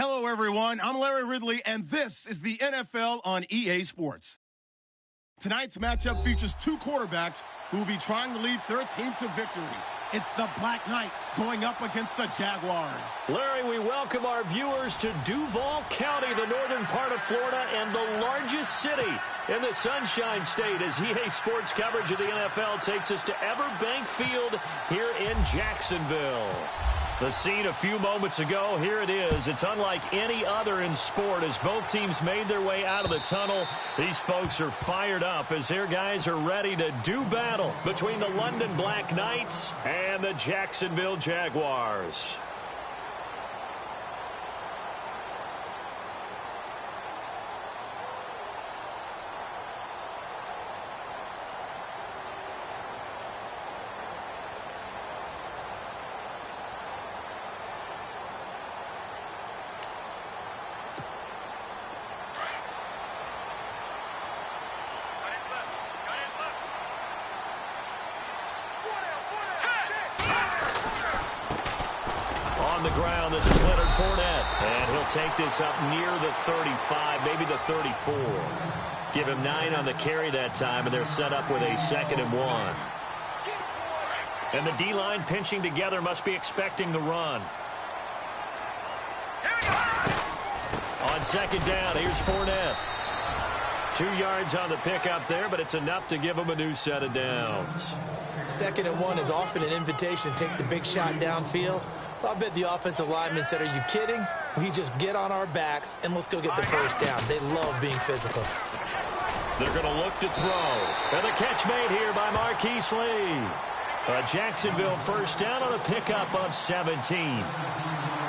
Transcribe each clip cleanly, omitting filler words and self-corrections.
Hello, everyone. I'm Larry Ridley, and this is the NFL on EA Sports. Tonight's matchup features two quarterbacks who will be trying to lead their team to victory. It's the Black Knights going up against the Jaguars. Larry, we welcome our viewers to Duval County, the northern part of Florida, and the largest city in the Sunshine State, as EA Sports coverage of the NFL takes us to Everbank Field here in Jacksonville. The scene a few moments ago, here it is. It's unlike any other in sport as both teams made their way out of the tunnel. These folks are fired up as their guys are ready to do battle between the London Black Knights and the Jacksonville Jaguars. On the ground, this is Leonard Fournette, and he'll take this up near the 35, maybe the 34. Give him 9 on the carry that time, and they're set up with a 2nd and 1. And the D-line pinching together must be expecting the run. On 2nd down, here's Fournette. 2 yards on the pickup there, but it's enough to give him a new set of downs. 2nd and 1 is often an invitation to take the big shot downfield. I bet the offensive lineman said, are you kidding? We just get on our backs and let's go get the first down. They love being physical. They're going to look to throw. And the catch made here by Marquise Lee. A Jacksonville first down on a pickup of 17.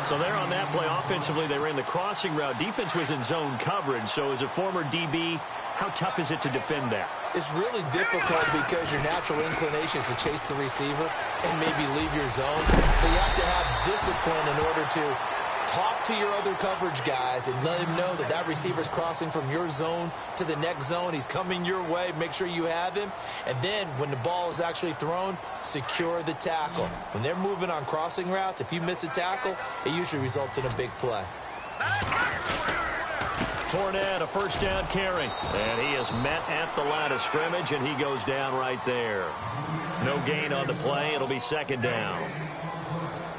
So there on that play, offensively, they ran the crossing route. Defense was in zone coverage. So as a former DB, how tough is it to defend that? It's really difficult because your natural inclination is to chase the receiver and maybe leave your zone. So you have to have discipline in order to talk to your other coverage guys and let him know that that receiver's crossing from your zone to the next zone. He's coming your way. Make sure you have him. And then when the ball is actually thrown, secure the tackle. When they're moving on crossing routes, if you miss a tackle, it usually results in a big play. Fournette, a first down carry. And he is met at the line of scrimmage, and he goes down right there. No gain on the play. It'll be 2nd down.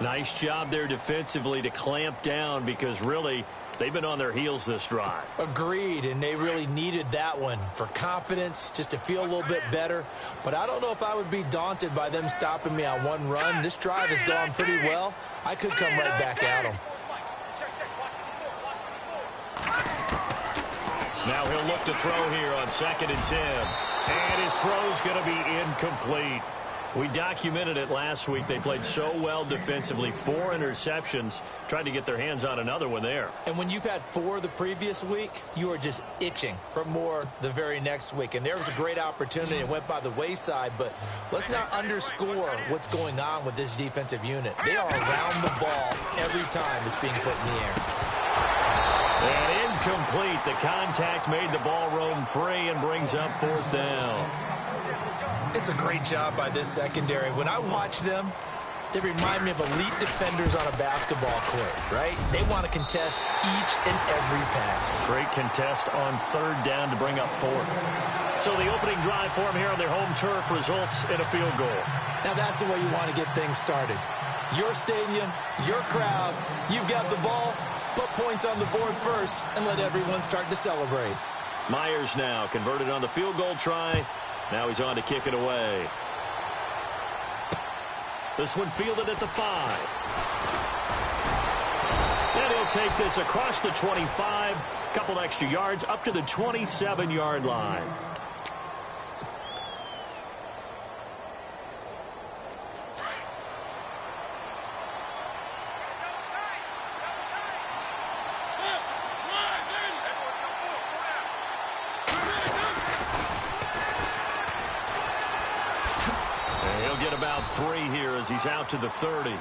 Nice job there defensively to clamp down because really they've been on their heels this drive. Agreed, and they really needed that one for confidence, just to feel a little bit better. But I don't know if I would be daunted by them stopping me on one run. This drive has gone pretty well. I could come right back at them. Now he'll look to throw here on 2nd and 10. And his throw's going to be incomplete. We documented it last week. They played so well defensively. 4 interceptions. Tried to get their hands on another one there. And when you've had 4 the previous week, you are just itching for more the very next week. And there was a great opportunity. It went by the wayside. But let's not underscore what's going on with this defensive unit. They are around the ball every time it's being put in the air. And incomplete. The contact made the ball roam free and brings up 4th down. It's a great job by this secondary. When I watch them, they remind me of elite defenders on a basketball court, right? They want to contest each and every pass. Great contest on 3rd down to bring up 4th. So the opening drive for them here on their home turf results in a field goal. Now that's the way you want to get things started. Your stadium, your crowd, you've got the ball, put points on the board first, and let everyone start to celebrate. Myers now converted on the field goal try. Now he's on to kick it away. This one fielded at the 5. And he'll take this across the 25. Couple extra yards up to the 27-yard line. About 3 here as he's out to the 30. In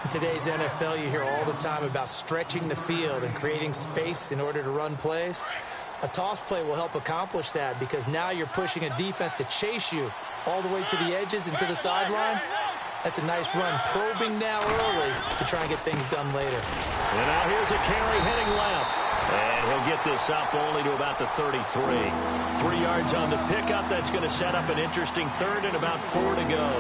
today's NFL, you hear all the time about stretching the field and creating space in order to run plays. A toss play will help accomplish that because now you're pushing a defense to chase you all the way to the edges and to the sideline. That's a nice run, probing now early to try and get things done later. And now here's a carry heading left. And he'll get this up only to about the 33. 3 yards on the pickup. That's going to set up an interesting third and about 4 to go.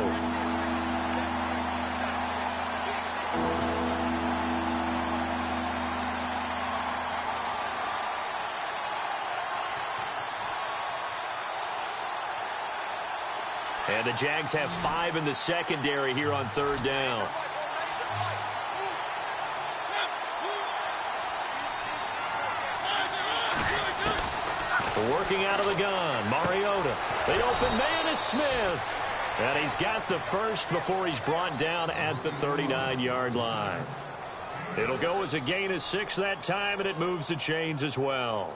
And the Jags have 5 in the secondary here on 3rd down. Working out of the gun, Mariota. The open man is Smith. And he's got the first before he's brought down at the 39-yard line. It'll go as a gain of 6 that time, and it moves the chains as well.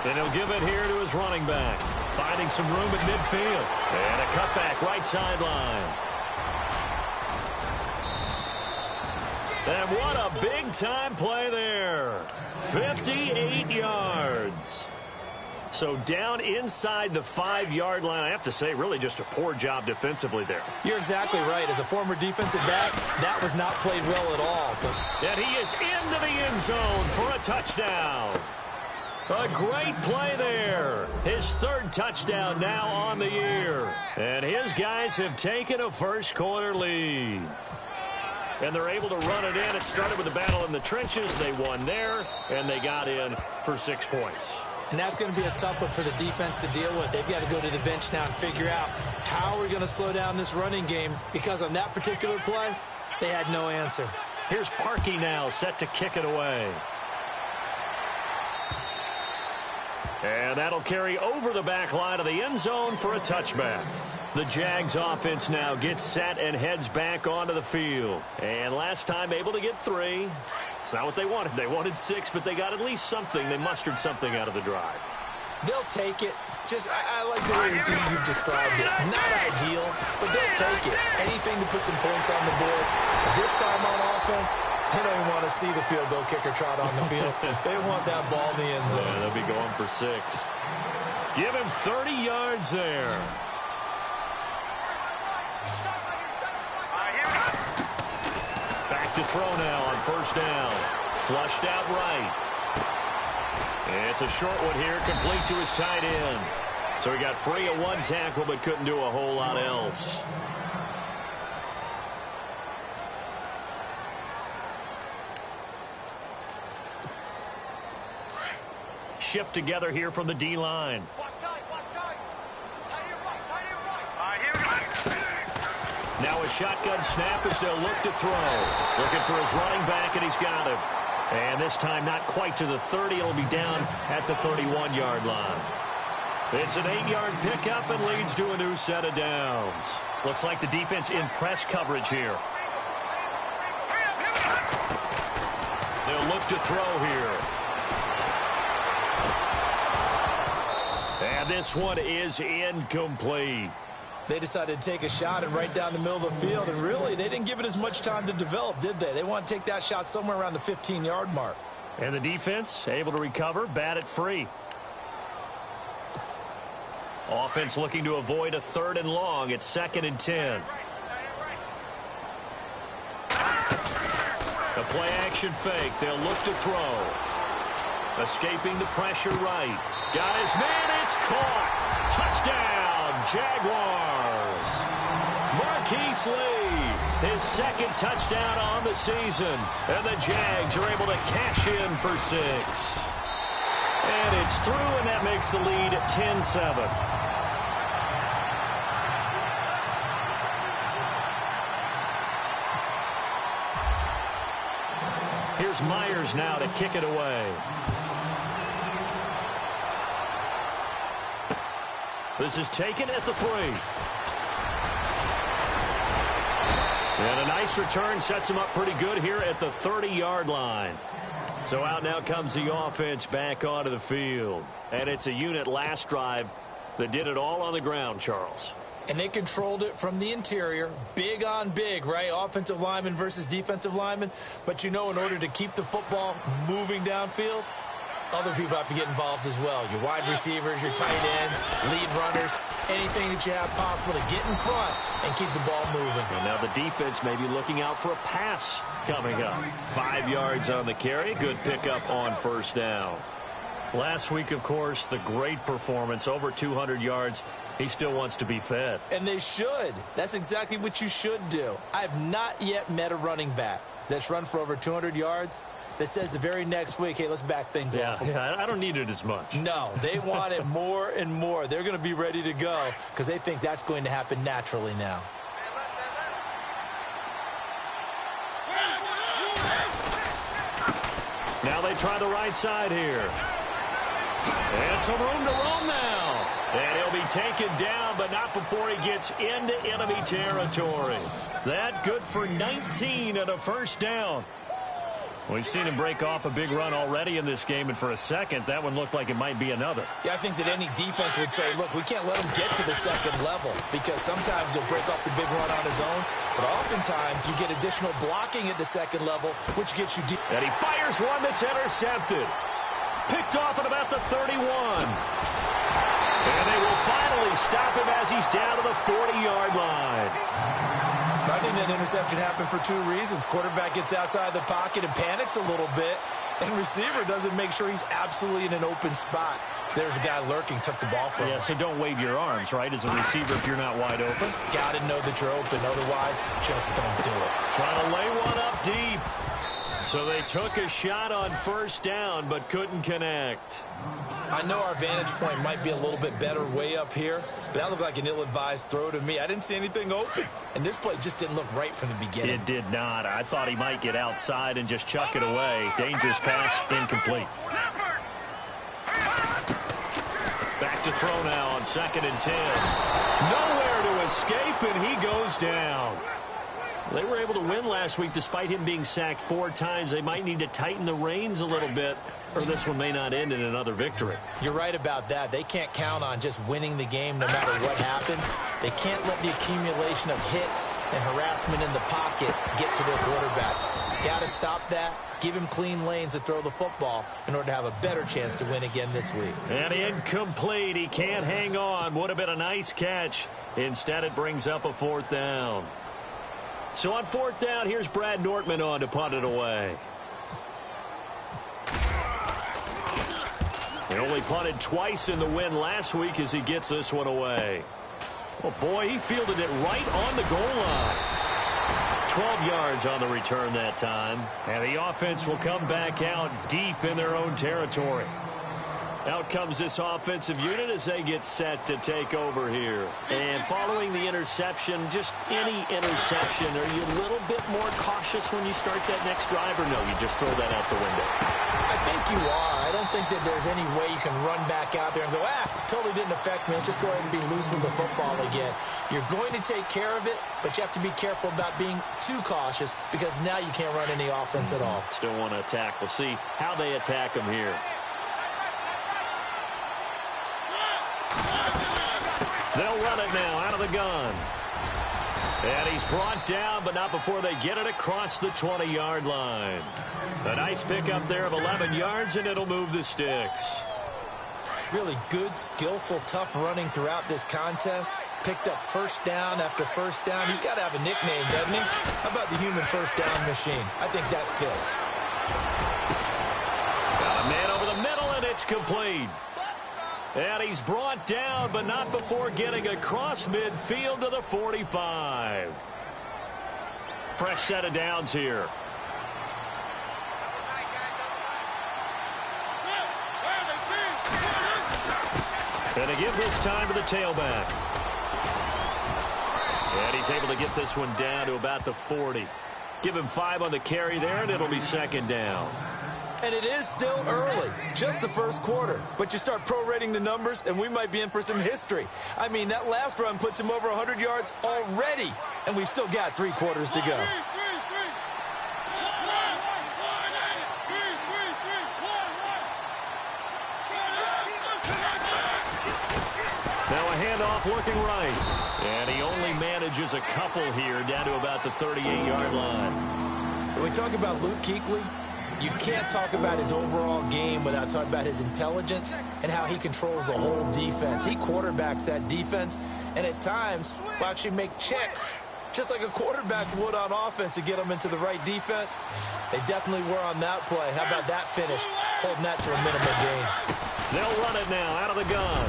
And he'll give it here to his running back. Finding some room at midfield. And a cutback right sideline. And what a big-time play there. 58 yards. So down inside the 5-yard line. I have to say, really just a poor job defensively there. You're exactly right. As a former defensive back, that was not played well at all. And he is into the end zone for a touchdown. A great play there. His 3rd touchdown now on the year. And his guys have taken a first-quarter lead. And they're able to run it in. It started with a battle in the trenches. They won there, and they got in for 6 points. And that's going to be a tough one for the defense to deal with. They've got to go to the bench now and figure out how we're going to slow down this running game, because on that particular play, they had no answer. Here's Parkey now set to kick it away. And that'll carry over the back line of the end zone for a touchback. The Jags offense now gets set and heads back onto the field. And last time able to get 3. It's not what they wanted. They wanted 6, but they got at least something. They mustered something out of the drive. They'll take it. I like the way you've described it. Not ideal, but they'll take it. Anything to put some points on the board. This time on offense, they don't even want to see the field goal kicker trot on the field. They want that ball in the end zone. Yeah, they'll be going for 6. Give him 30 yards there. Back to throw now on 1st down. Flushed out right. It's a short one here, complete to his tight end. So he got free of 1 tackle, but couldn't do a whole lot else. Shift together here from the D-line. Now a shotgun snap as they'll look to throw. Looking for his running back, and he's got him. And this time not quite to the 30. It'll be down at the 31-yard line. It's an 8-yard pickup and leads to a new set of downs. Looks like the defense in press coverage here. They'll look to throw here. And this one is incomplete. They decided to take a shot and right down the middle of the field, and really, they didn't give it as much time to develop, did they? They want to take that shot somewhere around the 15-yard mark. And the defense able to recover, bat it free. Offense looking to avoid a 3rd and long. It's 2nd and 10. A play-action fake. They'll look to throw. Escaping the pressure right. Got his man. It's caught. Touchdown, Jaguars. Marquise Lee, his 2nd touchdown on the season. And the Jags are able to cash in for 6. And it's through, and that makes the lead 10-7. Here's Myers now to kick it away. This is taken at the 3. And a nice return sets him up pretty good here at the 30-yard line. So out now comes the offense back onto the field. And it's a unit last drive that did it all on the ground, Charles. And they controlled it from the interior, big on big, right? Offensive lineman versus defensive lineman. But you know, in order to keep the football moving downfield, other people have to get involved as well. Your wide receivers, your tight ends, lead runners, anything that you have possible to get in front and keep the ball moving. And now the defense may be looking out for a pass coming up. 5 yards on the carry. Good pickup on first down. Last week, of course, the great performance, over 200 yards. He still wants to be fed. And they should. That's exactly what you should do. I have not yet met a running back that's run for over 200 yards that says the very next week, hey, let's back things off. Yeah, I don't need it as much. No, they want it more and more. They're going to be ready to go because they think that's going to happen naturally now. Now they try the right side here. And some room to roam now. And he'll be taken down, but not before he gets into enemy territory. That good for 19 and a first down. We've seen him break off a big run already in this game, and for a second, that one looked like it might be another. Yeah, I think that any defense would say, look, we can't let him get to the second level because sometimes he'll break off the big run on his own, but oftentimes you get additional blocking at the second level, which gets you deep. And he fires one that's intercepted. Picked off at about the 31. And they will finally stop him as he's down to the 40-yard line. I think that interception happened for 2 reasons. Quarterback gets outside the pocket and panics a little bit, and receiver doesn't make sure he's absolutely in an open spot. So there's a guy lurking, took the ball from him. Yeah, so don't wave your arms, right, as a receiver if you're not wide open. Got to know that you're open. Otherwise, just don't do it. Trying to lay one up deep. So they took a shot on first down, but couldn't connect. I know our vantage point might be a little bit better way up here, but that looked like an ill-advised throw to me. I didn't see anything open, and this play just didn't look right from the beginning. It did not. I thought he might get outside and just chuck it away. Dangerous pass, incomplete. Back to throw now on 2nd and 10. Nowhere to escape, and he goes down. They were able to win last week despite him being sacked 4 times. They might need to tighten the reins a little bit, or this one may not end in another victory. You're right about that. They can't count on just winning the game no matter what happens. They can't let the accumulation of hits and harassment in the pocket get to their quarterback. Got to stop that. Give him clean lanes to throw the football in order to have a better chance to win again this week. And incomplete. He can't hang on. Would have been a nice catch. Instead, it brings up a 4th down. So on 4th down, here's Brad Nortman on to punt it away. He only punted twice in the win last week as he gets this one away. Oh, boy, he fielded it right on the goal line. 12 yards on the return that time. And the offense will come back out deep in their own territory. Out comes this offensive unit as they get set to take over here. And following the interception, just any interception, are you a little bit more cautious when you start that next drive, or no, you just throw that out the window? I think you are. I don't think that there's any way you can run back out there and go, totally didn't affect me. Let's just go ahead and be loose with the football again. You're going to take care of it, but you have to be careful about being too cautious because now you can't run any offense at all. Still want to attack. We'll see how they attack him here. They'll run it now out of the gun. And he's brought down, but not before they get it across the 20-yard line. A nice pickup there of 11 yards, and it'll move the sticks. Really good, skillful, tough running throughout this contest. Picked up first down after first down. He's got to have a nickname, doesn't he? How about the human first down machine? I think that fits. Got a man over the middle, and it's complete. And he's brought down, but not before getting across midfield to the 45. Fresh set of downs here. And to give this time to the tailback. And he's able to get this one down to about the 40. Give him 5 on the carry there, and it'll be 2nd down. And it is still early, just the first quarter. But you start prorating the numbers, and we might be in for some history. I mean, that last run puts him over 100 yards already, and we've still got 3 quarters to go. Now a handoff looking right. And he only manages a couple here down to about the 38-yard line. When we talk about Luke Kuechly, you can't talk about his overall game without talking about his intelligence and how he controls the whole defense. He quarterbacks that defense, and at times will actually make checks, just like a quarterback would on offense to get them into the right defense. They definitely were on that play. How about that finish? Holding that to a minimal gain. They'll run it now out of the gun.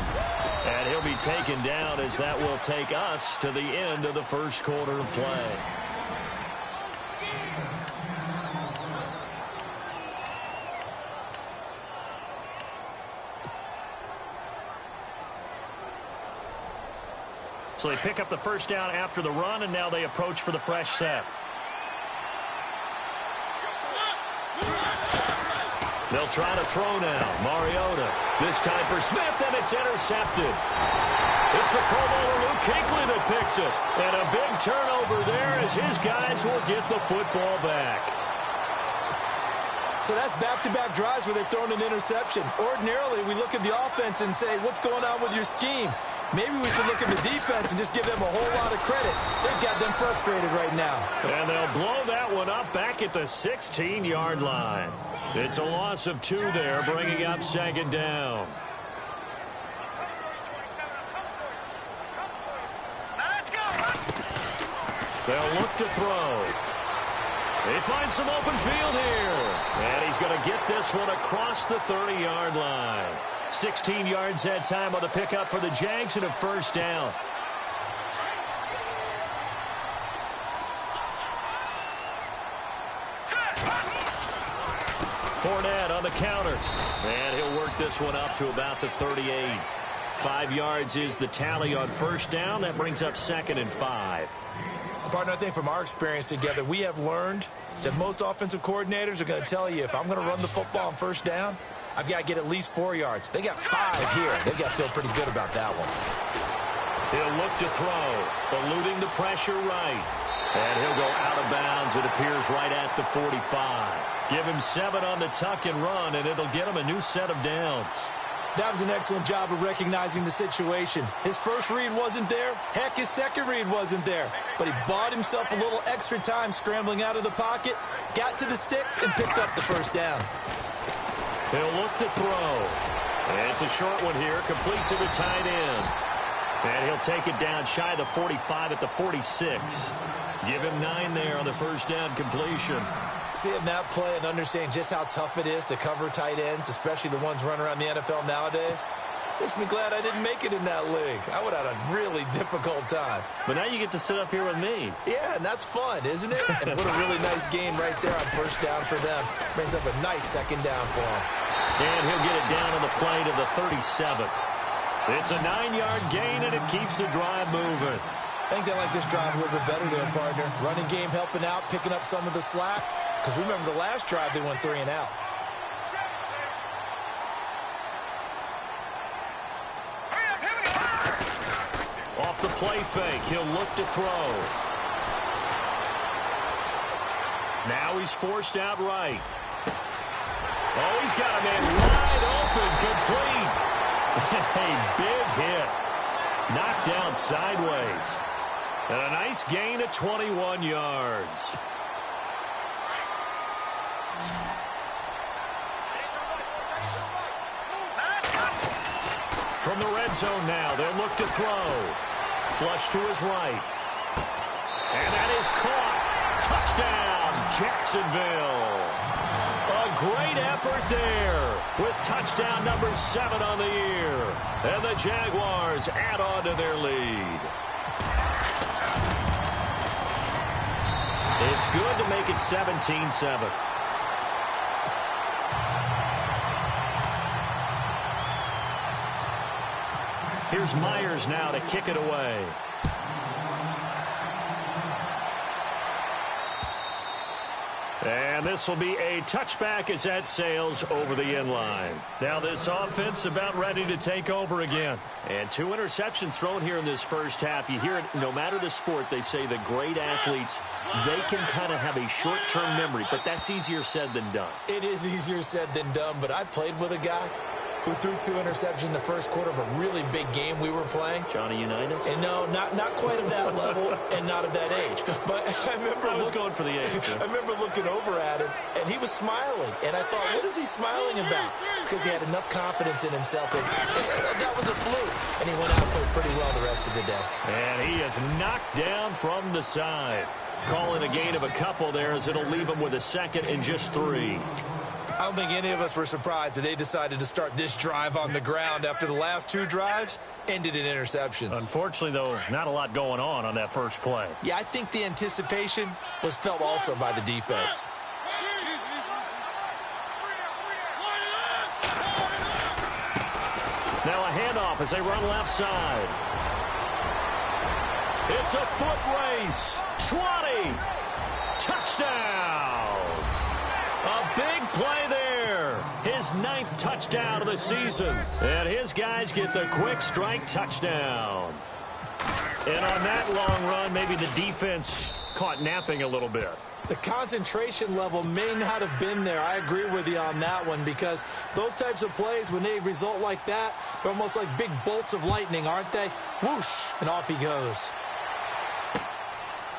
And he'll be taken down as that will take us to the end of the first quarter of play. So they pick up the first down after the run, and now they approach for the fresh set. They'll try to throw now. Mariota. This time for Smith, and it's intercepted. It's the Pro Bowler Luke Kuechly that picks it. And a big turnover there as his guys will get the football back. So that's back-to-back drives where they've thrown an interception. Ordinarily, we look at the offense and say, what's going on with your scheme? Maybe we should look at the defense and just give them a whole lot of credit. They've got them frustrated right now. And they'll blow that one up back at the 16-yard line. It's a loss of 2 there, bringing up second down. They'll look to throw. They find some open field here. And he's going to get this one across the 30-yard line. 16 yards that time on the pickup for the Jags and a first down. Fournette on the counter. And he'll work this one up to about the 38. 5 yards is the tally on first down. That brings up 2nd and 5. Partner, I think from our experience together, we have learned that most offensive coordinators are going to tell you, if I'm going to run the football on first down, I've got to get at least 4 yards. They got 5 here. They got to feel pretty good about that one. He'll look to throw, eluding the pressure right. And he'll go out of bounds. It appears right at the 45. Give him 7 on the tuck and run, and it'll get him a new set of downs. That was an excellent job of recognizing the situation. His first read wasn't there. Heck, his second read wasn't there. But he bought himself a little extra time scrambling out of the pocket, got to the sticks, and picked up the first down. He'll look to throw. And it's a short one here, complete to the tight end. And he'll take it down shy of the 45 at the 46. Give him 9 there on the first down completion. Seeing that play and understanding just how tough it is to cover tight ends, especially the ones running around the NFL nowadays, makes me glad I didn't make it in that league. I would have had a really difficult time. But now you get to sit up here with me. Yeah, and that's fun, isn't it? And what a really nice game right there on first down for them. Brings up a nice second down for them. And he'll get it down on the play to the 37. It's a 9-yard gain, and it keeps the drive moving. I think they like this drive a little bit better there, partner. Running game helping out, picking up some of the slack. Because remember, the last drive, they went 3 and out. Off the play fake, he'll look to throw. Now he's forced out right. Oh, he's got a man wide open, complete. A big hit. Knocked down sideways. And a nice gain of 21 yards. From the red zone now, they'll look to throw. Flush to his right. And that is caught. Touchdown, Jacksonville. A great effort there with touchdown number 7 on the year. And the Jaguars add on to their lead. It's good to make it 17-7. Here's Myers now to kick it away. And this will be a touchback as that sails over the end line. Now this offense about ready to take over again. And 2 interceptions thrown here in this first half. You hear it, no matter the sport, they say the great athletes, they can kind of have a short-term memory, but that's easier said than done. It is easier said than done, but I played with a guy who threw 2 interceptions in the first quarter of a really big game we were playing. Johnny Unitas? And no, not quite of that level and not of that age. But I was going for the age. Yeah. I remember looking over at him, and he was smiling. And I thought, what is he smiling about? It's because he had enough confidence in himself. And that was a fluke. And he went out and played pretty well the rest of the day. And he is knocked down from the side. Calling a gain of a couple there as it'll leave him with a second and just 3. I don't think any of us were surprised that they decided to start this drive on the ground after the last 2 drives ended in interceptions. Unfortunately, though, not a lot going on that first play. Yeah, I think the anticipation was felt also by the defense. Now a handoff as they run left side. It's a foot race. 20. Touchdown. A big play there. His 9th touchdown of the season. And his guys get the quick strike touchdown. And on that long run, maybe the defense caught napping a little bit. The concentration level may not have been there. I agree with you on that one, because those types of plays, when they result like that, they're almost like big bolts of lightning, aren't they? Whoosh, and off he goes.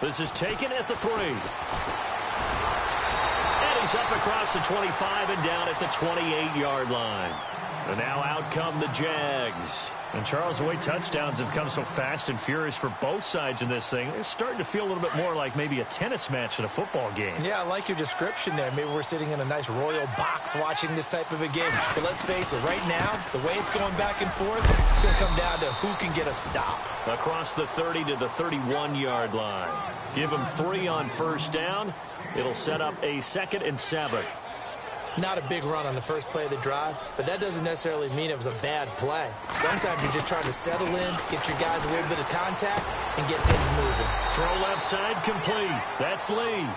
This is taken at the 3. And he's up across the 25 and down at the 28-yard line. And now out come the Jags. And, Charles, the way touchdowns have come so fast and furious for both sides in this thing, it's starting to feel a little bit more like maybe a tennis match in a football game. Yeah, I like your description there. Maybe we're sitting in a nice royal box watching this type of a game. But let's face it, right now, the way it's going back and forth, it's going to come down to who can get a stop. Across the 30 to the 31-yard line. Give him 3 on first down. It'll set up a 2nd and 7. Not a big run on the first play of the drive, but that doesn't necessarily mean it was a bad play. Sometimes you're just trying to settle in, get your guys a little bit of contact, and get things moving. Throw left side complete. That's Lee.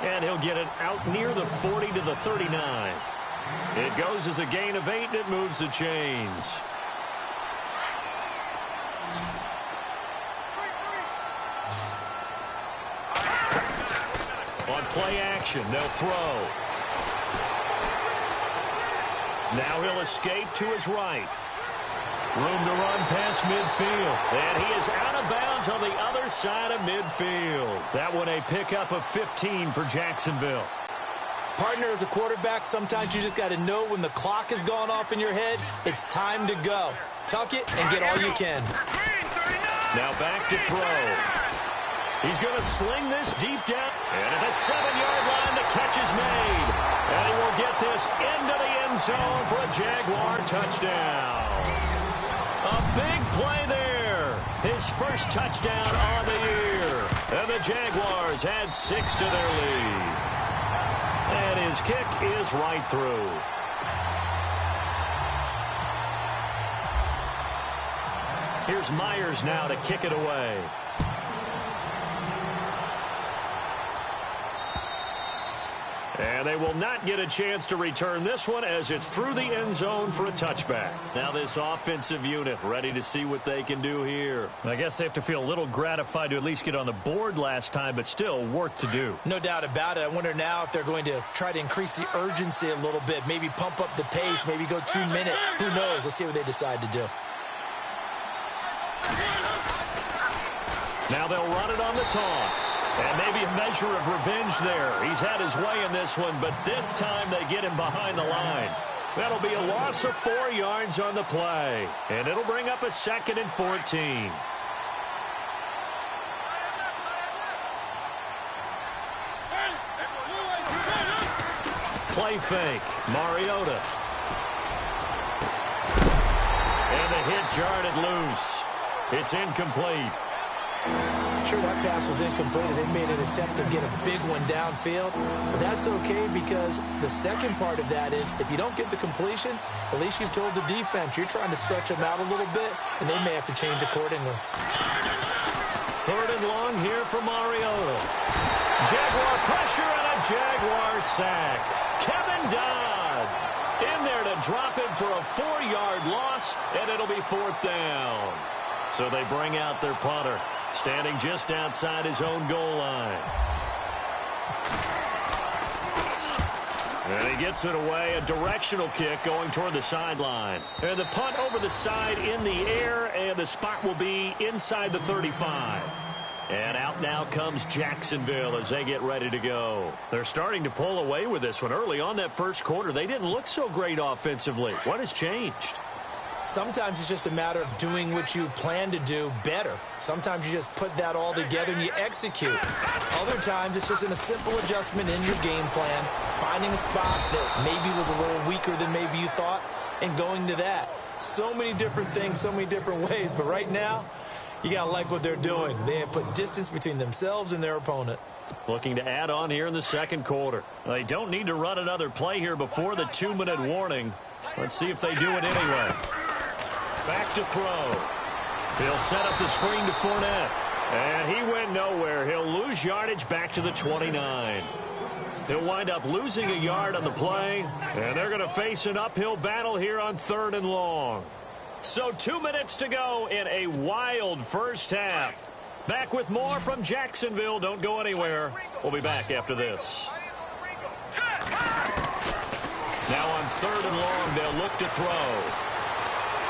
And he'll get it out near the 40 to the 39. It goes as a gain of 8, and it moves the chains. On play action, they'll throw. Now he'll escape to his right. Room to run past midfield. And he is out of bounds on the other side of midfield. That one a pickup of 15 for Jacksonville. Partner, as a quarterback, sometimes you just got to know when the clock has gone off in your head, it's time to go. Tuck it and get all you can. Now back to throw. He's going to sling this deep down. And at the 7-yard line, the catch is made. And he will get this into the end zone for a Jaguar touchdown. A big play there. His first touchdown on the year. And the Jaguars add 6 to their lead. And his kick is right through. Here's Myers now to kick it away. And they will not get a chance to return this one as it's through the end zone for a touchback. Now this offensive unit ready to see what they can do here. I guess they have to feel a little gratified to at least get on the board last time, but still work to do. No doubt about it. I wonder now if they're going to try to increase the urgency a little bit, maybe pump up the pace, maybe go 2 minutes. Who knows? Let's see what they decide to do. Now they'll run it on the toss. And maybe a measure of revenge there. He's had his way in this one, but this time they get him behind the line. That'll be a loss of 4 yards on the play. And it'll bring up a 2nd and 14. Play fake. Mariota. And the hit jarred it loose. It's incomplete. Sure, that pass was incomplete as they made an attempt to get a big one downfield. But that's okay, because the second part of that is if you don't get the completion, at least you've told the defense you're trying to stretch them out a little bit, and they may have to change accordingly. 3rd and long here for Mariota. Jaguar pressure and a Jaguar sack. Kevin Dodd in there to drop it for a 4-yard loss, and it'll be 4th down. So they bring out their punter, standing just outside his own goal line. And he gets it away, a directional kick going toward the sideline. And the punt over the side in the air, and the spot will be inside the 35. And out now comes Jacksonville as they get ready to go. They're starting to pull away with this one. Early on that first quarter, they didn't look so great offensively. What has changed? Sometimes it's just a matter of doing what you plan to do better. Sometimes you just put that all together and you execute. Other times it's just in a simple adjustment in your game plan, finding a spot that maybe was a little weaker than maybe you thought, and going to that. So many different things, so many different ways, but right now, you got to like what they're doing. They have put distance between themselves and their opponent. Looking to add on here in the second quarter. They don't need to run another play here before the 2-minute warning. Let's see if they do it anyway. Back to throw. He'll set up the screen to Fournette. And he went nowhere. He'll lose yardage back to the 29. He'll wind up losing a yard on the play. And they're going to face an uphill battle here on 3rd and long. So 2 minutes to go in a wild first half. Back with more from Jacksonville. Don't go anywhere. We'll be back after this. Now on 3rd and long, they'll look to throw.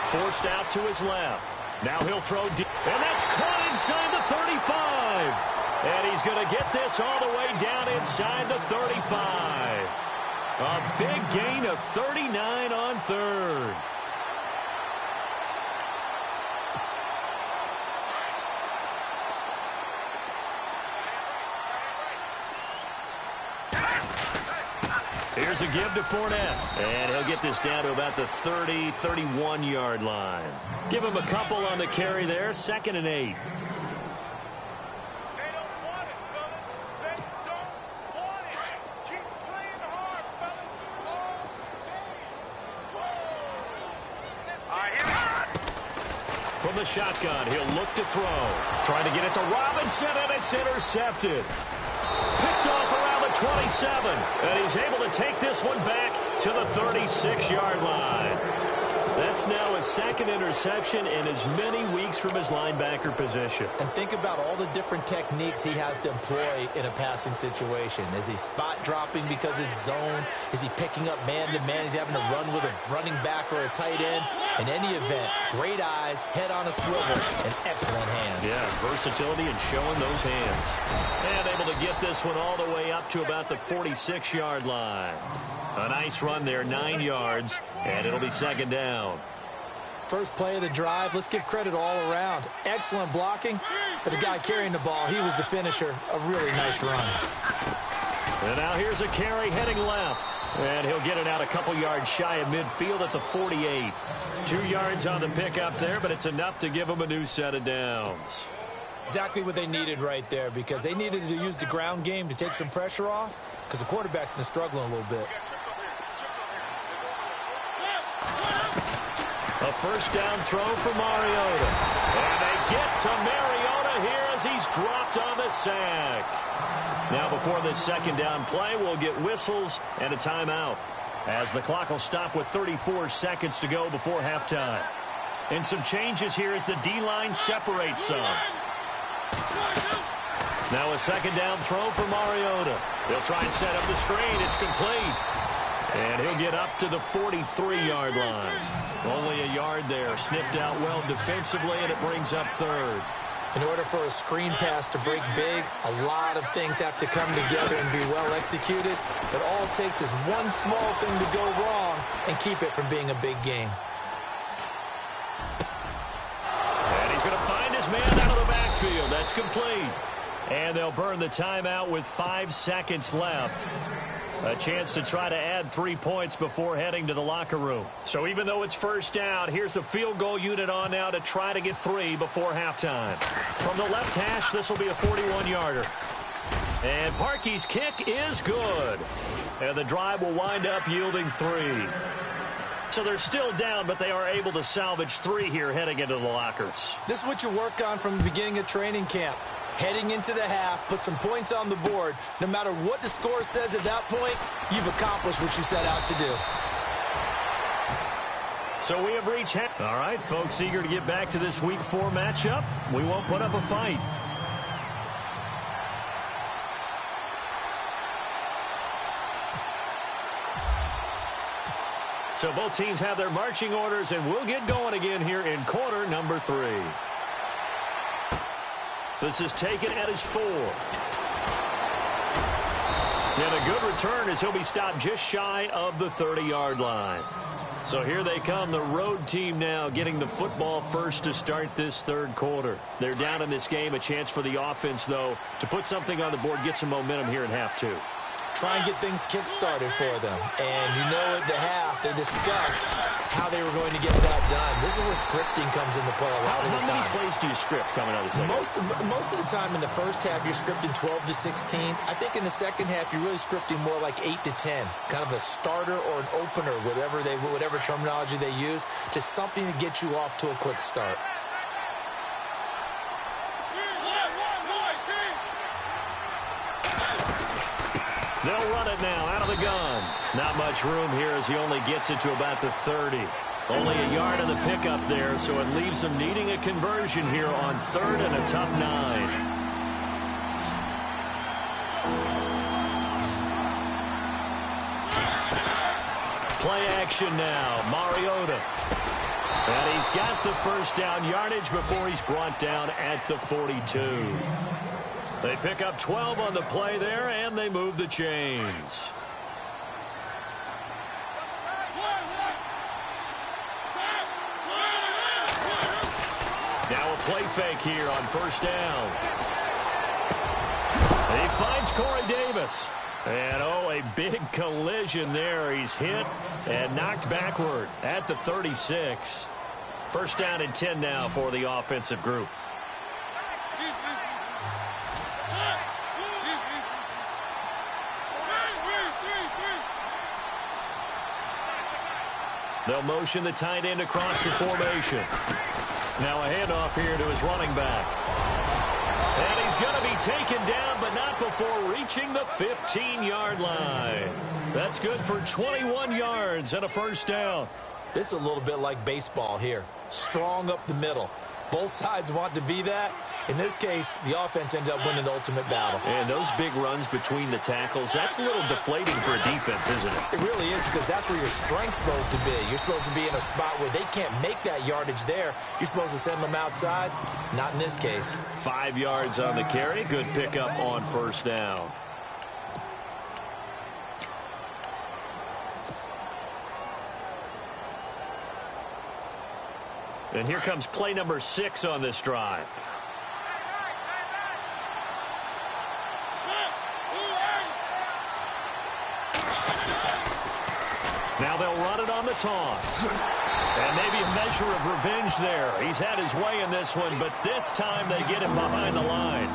Forced out to his left. Now he'll throw deep. And that's caught inside the 35. And he's going to get this all the way down inside the 35. A big gain of 39 on 3rd. Here's a give to Fournette. And he'll get this down to about the 30, 31-yard line. Give him a couple on the carry there. 2nd and 8. From the shotgun, he'll look to throw. Trying to get it to Robinson, and it's intercepted. Picked off around the 27, and he's able to take this one back to the 36-yard line. That's now his 2nd interception in as many weeks from his linebacker position. And think about all the different techniques he has to employ in a passing situation. Is he spot dropping because it's zone? Is he picking up man-to-man? Is he having to run with a running back or a tight end? In any event, great eyes, head on a swivel, and excellent hands. Yeah, versatility and showing those hands. And able to get this one all the way up to about the 46-yard line. A nice run there, 9 yards, and it'll be 2nd down. First play of the drive, let's give credit all around. Excellent blocking, but the guy carrying the ball, he was the finisher. A really nice run. And now here's a carry heading left. And he'll get it out a couple yards shy of midfield at the 48. 2 yards on the pickup there, but it's enough to give him a new set of downs. Exactly what they needed right there, because they needed to use the ground game to take some pressure off, because the quarterback's been struggling a little bit. A first down throw for Mariota. And they get to Mariota here as he's dropped on the sack. Now before this 2nd down play, we'll get whistles and a timeout, as the clock will stop with 34 seconds to go before halftime. And some changes here as the D-line separates some. Now a 2nd down throw for Mariota. He'll try and set up the screen. It's complete. And he'll get up to the 43-yard line. Only a yard there. Sniffed out well defensively, and it brings up 3rd. In order for a screen pass to break big, a lot of things have to come together and be well executed. But all it takes is one small thing to go wrong and keep it from being a big game. And he's going to find his man out of the backfield. That's complete. And they'll burn the timeout with 5 seconds left. A chance to try to add 3 points before heading to the locker room. So even though it's first down, here's the field goal unit on now to try to get 3 before halftime. From the left hash, this will be a 41-yarder. And Parkey's kick is good. And the drive will wind up yielding 3. So they're still down, but they are able to salvage 3 here heading into the lockers. This is what you work on from the beginning of training camp. Heading into the half, put some points on the board. No matter what the score says at that point, you've accomplished what you set out to do. So we have reached half. All right, folks, eager to get back to this Week 4 matchup. We won't put up a fight. So both teams have their marching orders, and we'll get going again here in quarter number 3. This is taken at his 4. And a good return as he'll be stopped just shy of the 30-yard line. So here they come, the road team now getting the football first to start this third quarter. They're down in this game, a chance for the offense, though, to put something on the board, get some momentum here in half 2. Try and get things kick-started for them. And you know at the half, they discussed how they were going to get that done. This is where scripting comes into play a lot of the time. How many plays do you script coming out of the second? Most of the time in the first half, you're scripting 12 to 16. I think in the second half, you're really scripting more like 8 to 10. Kind of a starter or an opener, whatever terminology they use. Just something to get you off to a quick start. They'll run it now out of the gun. Not much room here as he only gets it to about the 30. Only a yard of the pickup there, so it leaves him needing a conversion here on 3rd and a tough 9. Play action now. Mariota. And he's got the first down yardage before he's brought down at the 42. They pick up 12 on the play there, and they move the chains. Now a play fake here on first down. He finds Corey Davis. And, a big collision there. He's hit and knocked backward at the 36. First down and 10 now for the offensive group. They'll motion the tight end across the formation. Now a handoff here to his running back. And he's going to be taken down, but not before reaching the 15-yard line. That's good for 21 yards and a first down. This is a little bit like baseball here. Strong up the middle. Both sides want to be that. In this case, the offense ended up winning the ultimate battle. And those big runs between the tackles, that's a little deflating for a defense, isn't it? It really is, because that's where your strength's supposed to be. You're supposed to be in a spot where they can't make that yardage there. You're supposed to send them outside. Not in this case. 5 yards on the carry. Good pickup on first down. And here comes play number 6 on this drive. Now they'll run it on the toss. And maybe a measure of revenge there. He's had his way in this one, but this time they get him behind the line.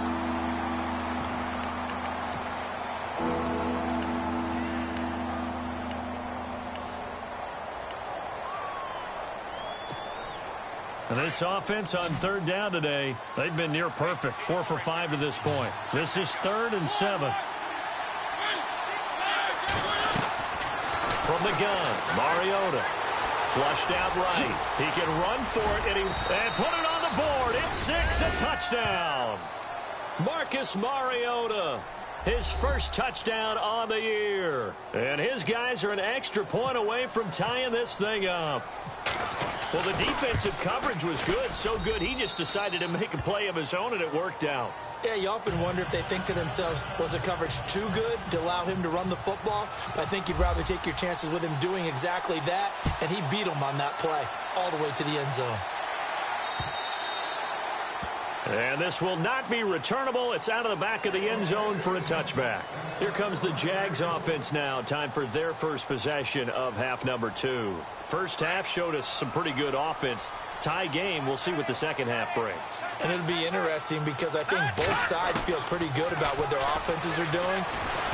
And this offense on third down today, they've been near perfect. 4 for 5 to this point. This is 3rd and 7. From the gun, Mariota. Flushed out right. He can run for it, and put it on the board. It's 6, a touchdown. Marcus Mariota, his first touchdown on the year. And his guys are an extra point away from tying this thing up. Well, the defensive coverage was good, so good he just decided to make a play of his own, and it worked out. Yeah, you often wonder if they think to themselves, was the coverage too good to allow him to run the football? But I think you'd rather take your chances with him doing exactly that, and he beat him on that play all the way to the end zone. And this will not be returnable. It's out of the back of the end zone for a touchback. Here comes the Jags offense now. Time for their first possession of half number 2. First half showed us some pretty good offense. Tie game. We'll see what the second half brings. And it'll be interesting because I think both sides feel pretty good about what their offenses are doing.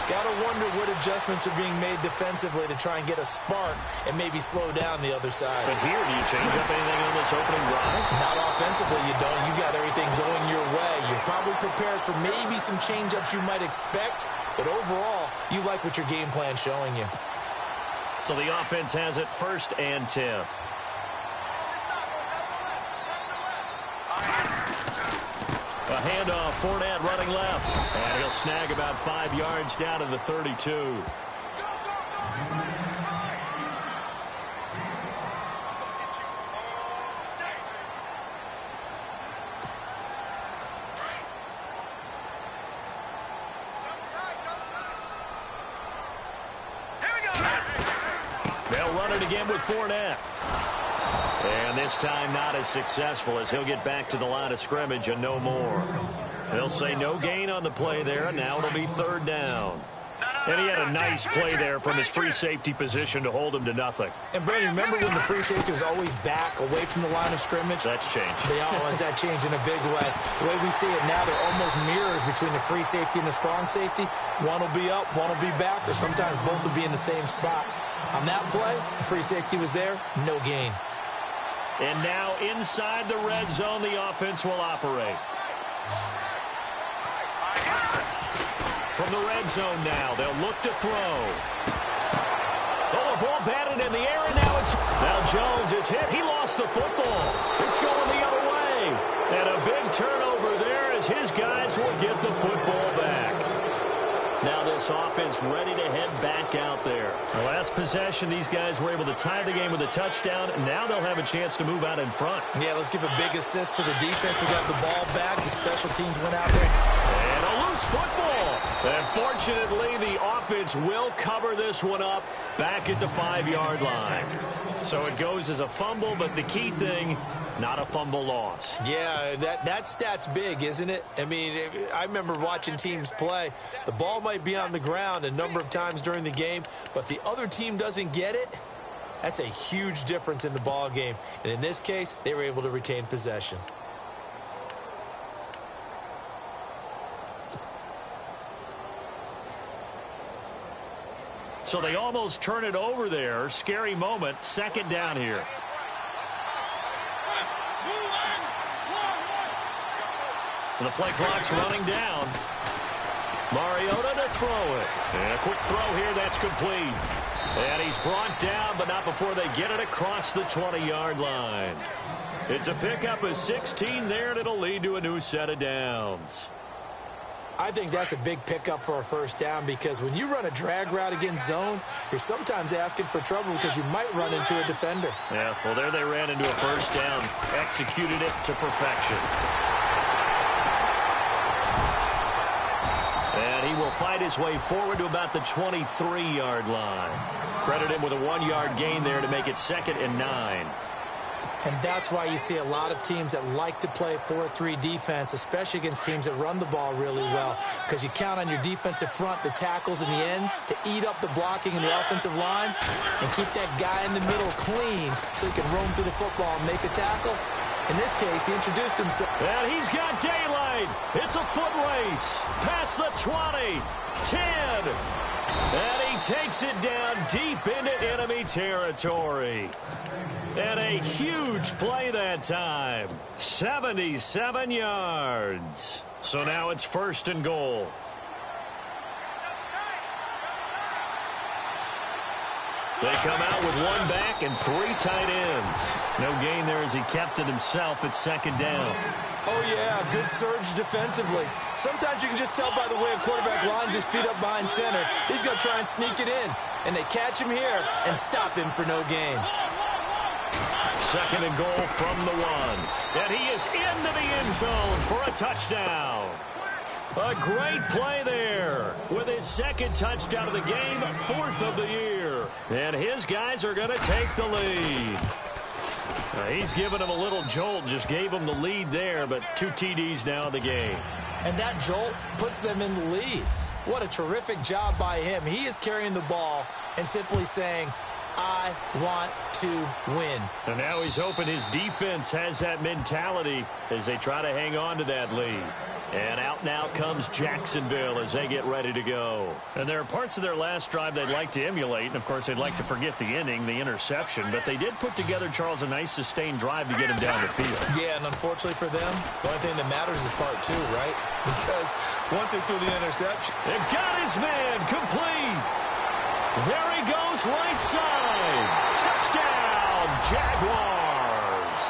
Got to wonder what adjustments are being made defensively to try and get a spark and maybe slow down the other side. But here, do you change up anything on this opening drive? Not offensively, you don't. You got everything going your way. You're probably prepared for maybe some change-ups you might expect, but overall, you like what your game plan's showing you. So the offense has it 1st and 10. A handoff, Fournette running left. And he'll snag about 5 yards down to the 32. with Fournette. And this time not as successful as he'll get back to the line of scrimmage and no more. They'll say no gain on the play there, and now it'll be third down. And he had a nice play there from his free safety position to hold him to nothing. And, Brady, remember when the free safety was always back, away from the line of scrimmage? That's changed. That changed in a big way. The way we see it now, they're almost mirrors between the free safety and the strong safety. One will be up, one will be back, or sometimes both will be in the same spot. On that play, the free safety was there, no gain. And now inside the red zone, the offense will operate. From the red zone now, they'll look to throw. Oh, the ball batted in the air, and now Jones is hit. He lost the football. It's going the other way. And a big turnover there as his guys will get the football back. Now this offense ready to head back out there. The last possession, these guys were able to tie the game with a touchdown. Now they'll have a chance to move out in front. Yeah, let's give a big assist to the defense who got the ball back. The special teams went out there. And a loose football. And fortunately, the offense will cover this one up back at the 5-yard line. So it goes as a fumble, but the key thing, not a fumble loss. Yeah, that stat's big, isn't it? I mean, I remember watching teams play. The ball might be on the ground a number of times during the game, but the other team doesn't get it. That's a huge difference in the ball game. And in this case, they were able to retain possession. So they almost turn it over there. Scary moment. Second down here. And the play clock's running down. Mariota to throw it. And a quick throw here. That's complete. And he's brought down, but not before they get it across the 20-yard line. It's a pickup of 16 there, and it'll lead to a new set of downs. I think that's a big pickup for a first down because when you run a drag route against zone, you're sometimes asking for trouble because you might run into a defender. Yeah, well, there they ran into a first down, executed it to perfection. And he will fight his way forward to about the 23-yard line. Credit him with a 1-yard gain there to make it 2nd and 9. And that's why you see a lot of teams that like to play 4-3 defense, especially against teams that run the ball really well, because you count on your defensive front, the tackles and the ends, to eat up the blocking in the offensive line and keep that guy in the middle clean so he can roam through the football and make a tackle. In this case, he introduced himself. And he's got daylight. It's a foot race. Past the 20, 10. And he takes it down deep into enemy territory. And a huge play that time. 77 yards. So now it's 1st and goal. They come out with 1 back and 3 tight ends. No gain there as he kept it himself at 2nd down. Oh, yeah, good surge defensively. Sometimes you can just tell by the way a quarterback lines his feet up behind center. He's going to try and sneak it in. And they catch him here and stop him for no gain. 2nd and goal from the 1. And he is into the end zone for a touchdown. A great play there with his 2nd touchdown of the game, 4th of the year. And his guys are going to take the lead. He's given him a little jolt, just gave him the lead there, but 2 TDs now in the game. And that jolt puts them in the lead. What a terrific job by him. He is carrying the ball and simply saying, I want to win. And now he's hoping his defense has that mentality as they try to hang on to that lead. And out now comes Jacksonville as they get ready to go. And there are parts of their last drive they'd like to emulate. And, of course, they'd like to forget the inning, the interception. But they did put together, Charles, a nice sustained drive to get him down the field. Yeah, and unfortunately for them, the only thing that matters is part 2, right? Because once they threw the interception. They got his man complete. There he goes right side. Touchdown, Jaguars.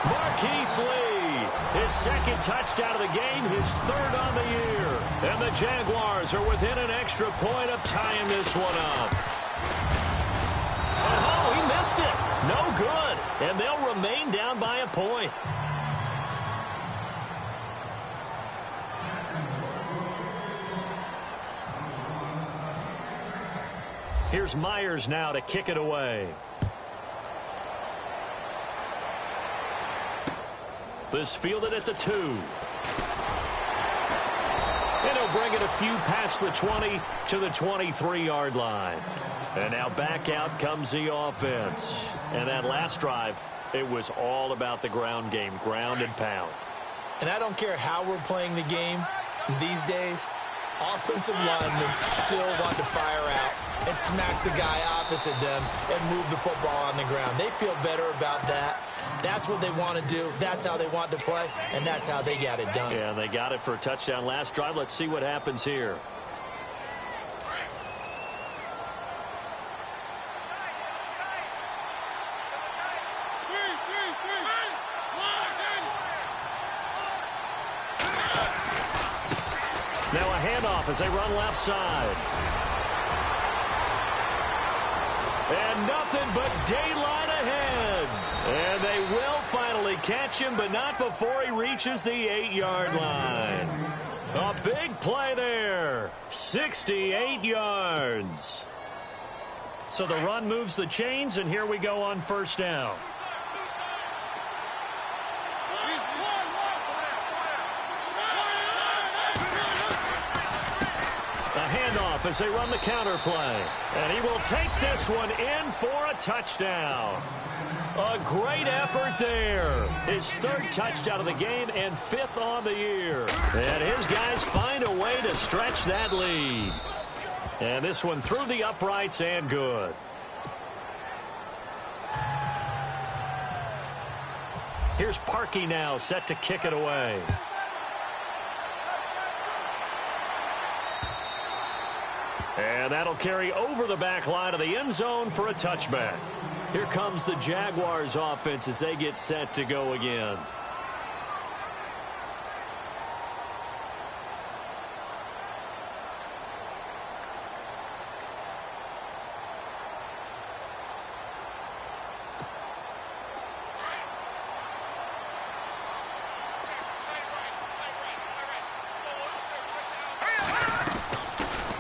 Marquise Lee, his 2nd touchdown of the game, his 3rd on the year. And the Jaguars are within an extra point of tying this one up. Oh, he missed it. No good. And they'll remain down by a point. Here's Myers now to kick it away. This fielded at the 2. And he'll bring it a few past the 20 to the 23-yard line. And now back out comes the offense. And that last drive, it was all about the ground game, ground and pound. And I don't care how we're playing the game these days, offensive linemen still want to fire out and smack the guy opposite them and move the football on the ground. They feel better about that. That's what they want to do. That's how they want to play, and that's how they got it done. Yeah, they got it for a touchdown last drive. Let's see what happens here. Now a handoff as they run left side. And nothing but daylight ahead. And they will finally catch him, but not before he reaches the 8-yard line. A big play there. 68 yards. So the run moves the chains, and here we go on first down. As they run the counter play. And he will take this one in for a touchdown. A great effort there. His 3rd touchdown of the game and 5th on the year. And his guys find a way to stretch that lead. And this one through the uprights and good. Here's Parkey now set to kick it away. And that'll carry over the back line of the end zone for a touchback. Here comes the Jaguars offense as they get set to go again.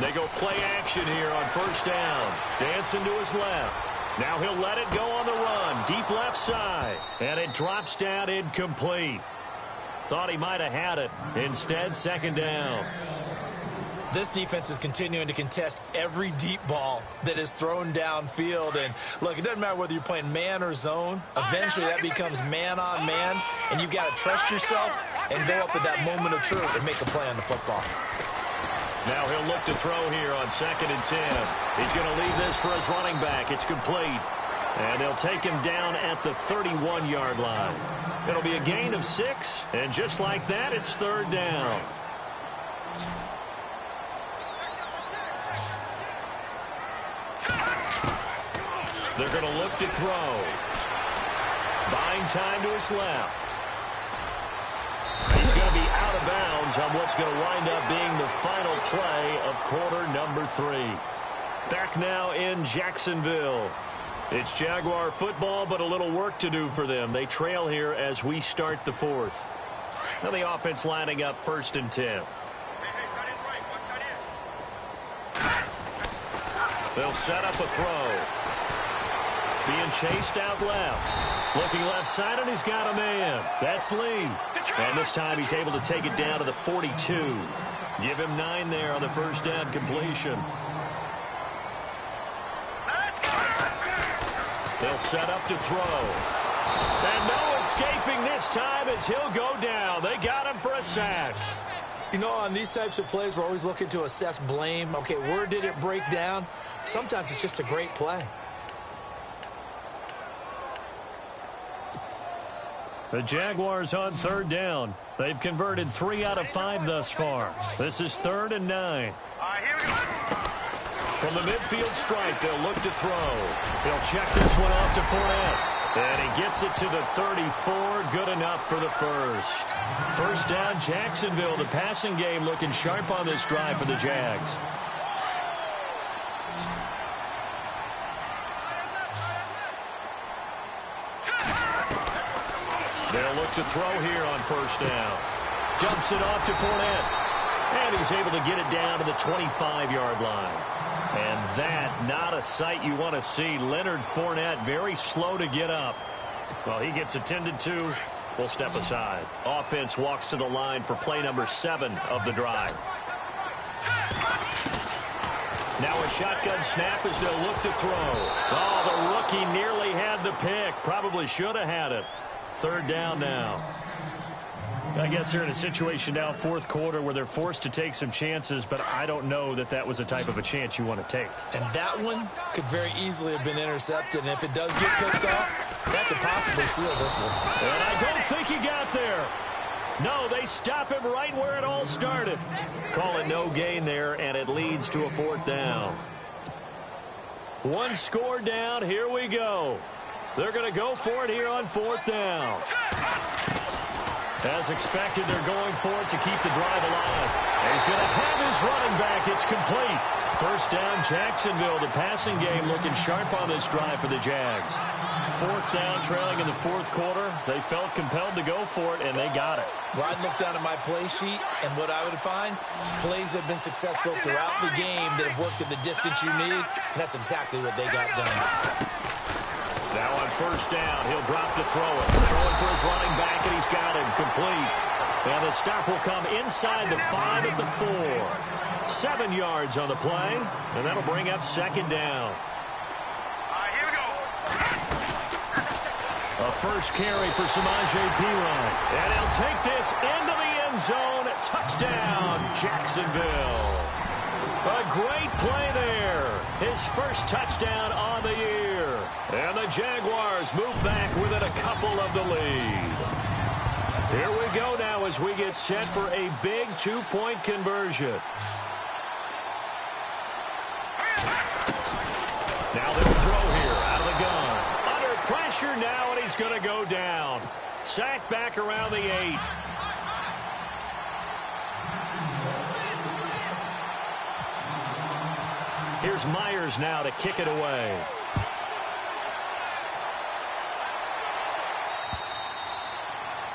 They go play action here on first down. Dancing to his left. Now he'll let it go on the run. Deep left side. And it drops down incomplete. Thought he might have had it. Instead, second down. This defense is continuing to contest every deep ball that is thrown downfield. And, look, it doesn't matter whether you're playing man or zone. Eventually, that becomes man on man. And you've got to trust yourself and go up at that moment of truth and make a play on the football. Now he'll look to throw here on 2nd and 10. He's going to leave this for his running back. It's complete. And they'll take him down at the 31-yard line. It'll be a gain of 6. And just like that, it's 3rd down. They're going to look to throw. Buying time to his left. He's going to be out of bounds on what's going to wind up being the final play of quarter number 3. Back now in Jacksonville. It's Jaguar football, but a little work to do for them. They trail here as we start the 4th. Now the offense lining up 1st and 10. They'll set up a throw. Being chased out left. Looking left side, and he's got a man. That's Lee. And this time he's able to take it down to the 42. Give him 9 there on the first down completion. They'll set up to throw. And no escaping this time as he'll go down. They got him for a sack. You know, on these types of plays, we're always looking to assess blame. Okay, where did it break down? Sometimes it's just a great play. The Jaguars on 3rd down. They've converted 3 out of 5 thus far. This is 3rd and 9. From the midfield stripe, they'll look to throw. He'll check this one off to Fournette. And he gets it to the 34. Good enough for the first. First down, Jacksonville. The passing game looking sharp on this drive for the Jags. They'll look to throw here on first down. Dumps it off to Fournette. And he's able to get it down to the 25-yard line. And that, not a sight you want to see. Leonard Fournette very slow to get up. Well, he gets attended to will step aside. Offense walks to the line for play number 7 of the drive. Now a shotgun snap as they'll look to throw. Oh, the rookie nearly had the pick. Probably should have had it. 3rd down now. I guess they're in a situation now, 4th quarter, where they're forced to take some chances, but I don't know that that was the type of a chance you want to take. And that one could very easily have been intercepted, and if it does get picked off, that could possibly seal this one. And I don't think he got there. No, they stop him right where it all started. Call it no gain there, and it leads to a 4th down. 1 score down. Here we go. They're going to go for it here on 4th down. As expected, they're going for it to keep the drive alive. And he's going to have his running back. It's complete. 1st down, Jacksonville. The passing game looking sharp on this drive for the Jags. 4th down, trailing in the 4th quarter. They felt compelled to go for it, and they got it. Well, I'd look down at my play sheet, and what I would find, plays have been successful throughout the game that have worked at the distance you need, and that's exactly what they got done. Now on 1st down, he'll drop to throw it. Throwing for his running back, and he's got him complete. And the stop will come inside the 5 at the 4. 7 yards on the play, and that'll bring up 2nd down. Here we go. A first carry for Samaje Perine. And he'll take this into the end zone. Touchdown, Jacksonville. A great play there. His first touchdown on the year. And the Jaguars move back within a couple of the lead. Here we go now as we get set for a big 2-point conversion. Now they'll throw here out of the gun. Under pressure now, and he's going to go down. Sacked back around the 8. Here's Myers now to kick it away.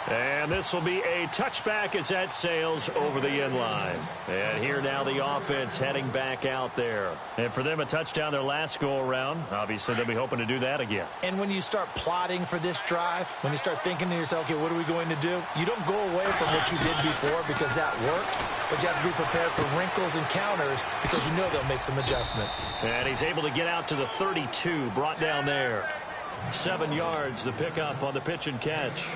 And this will be a touchback as that sails over the end line. And here now the offense heading back out there. And for them, a touchdown their last go-around. Obviously, they'll be hoping to do that again. And when you start plotting for this drive, when you start thinking to yourself, okay, what are we going to do? You don't go away from what you did before because that worked, but you have to be prepared for wrinkles and counters because you know they'll make some adjustments. And he's able to get out to the 32, brought down there. 7 yards, the pickup on the pitch and catch.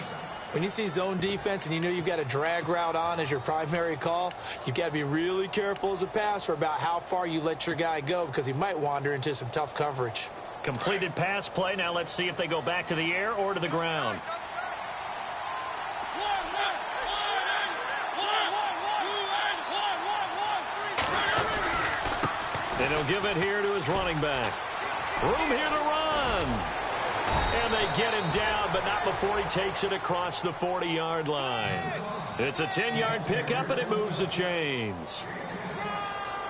When you see zone defense and you know you've got a drag route on as your primary call, you've got to be really careful as a passer about how far you let your guy go because he might wander into some tough coverage. Completed pass play. Now let's see if they go back to the air or to the ground. And he'll give it here to his running back. Room here to run. And they get him down, but not before he takes it across the 40-yard line. It's a 10-yard pickup, and it moves the chains.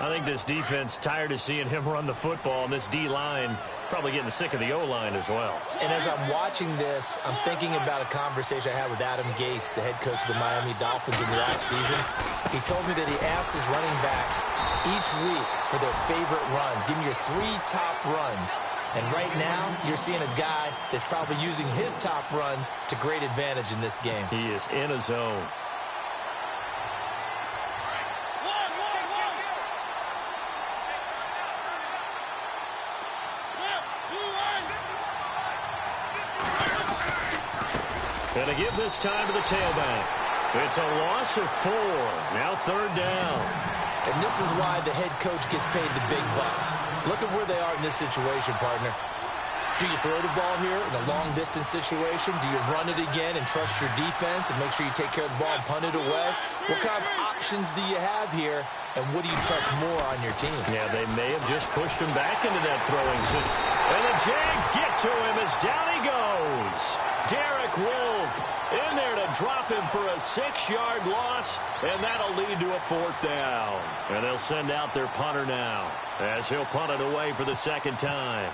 I think this defense tired of seeing him run the football, and this D-line probably getting sick of the O-line as well. And as I'm watching this, I'm thinking about a conversation I had with Adam Gase, the head coach of the Miami Dolphins in the offseason. He told me that he asked his running backs each week for their favorite runs. Give me your 3 top runs. And right now, you're seeing a guy that's probably using his top runs to great advantage in this game. He is in a zone. And to give this time to the tailback. It's a loss of 4. Now 3rd down. And this is why the head coach gets paid the big bucks. Look at where they are in this situation, partner. Do you throw the ball here in a long-distance situation? Do you run it again and trust your defense and make sure you take care of the ball and punt it away? What kind of options do you have here, and what do you trust more on your team? Yeah, they may have just pushed him back into that throwing situation. And the Jags get to him as down he goes. Derek Wolfe in there to drop him for a 6-yard loss, and that'll lead to a 4th down. And they'll send out their punter now as he'll punt it away for the 2nd time.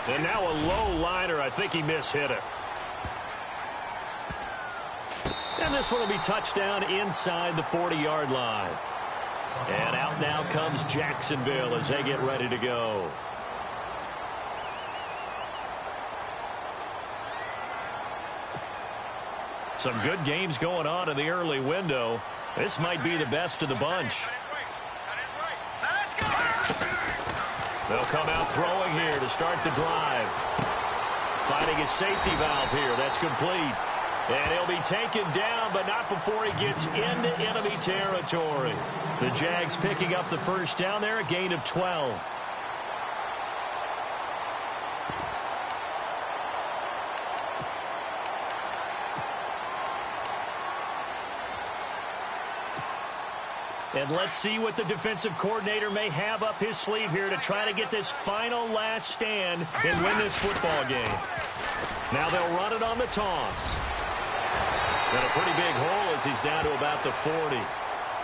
And now a low liner. I think he mishit it. And this one will be touchdown inside the 40-yard line. And out now comes Jacksonville as they get ready to go. Some good games going on in the early window. This might be the best of the bunch. They'll come out throwing here to start the drive. Finding a safety valve here. That's complete. And he'll be taken down, but not before he gets into enemy territory. The Jags picking up the first down there, a gain of 12. And let's see what the defensive coordinator may have up his sleeve here to try to get this final last stand and win this football game. Now they'll run it on the toss. And a pretty big hole as he's down to about the 40.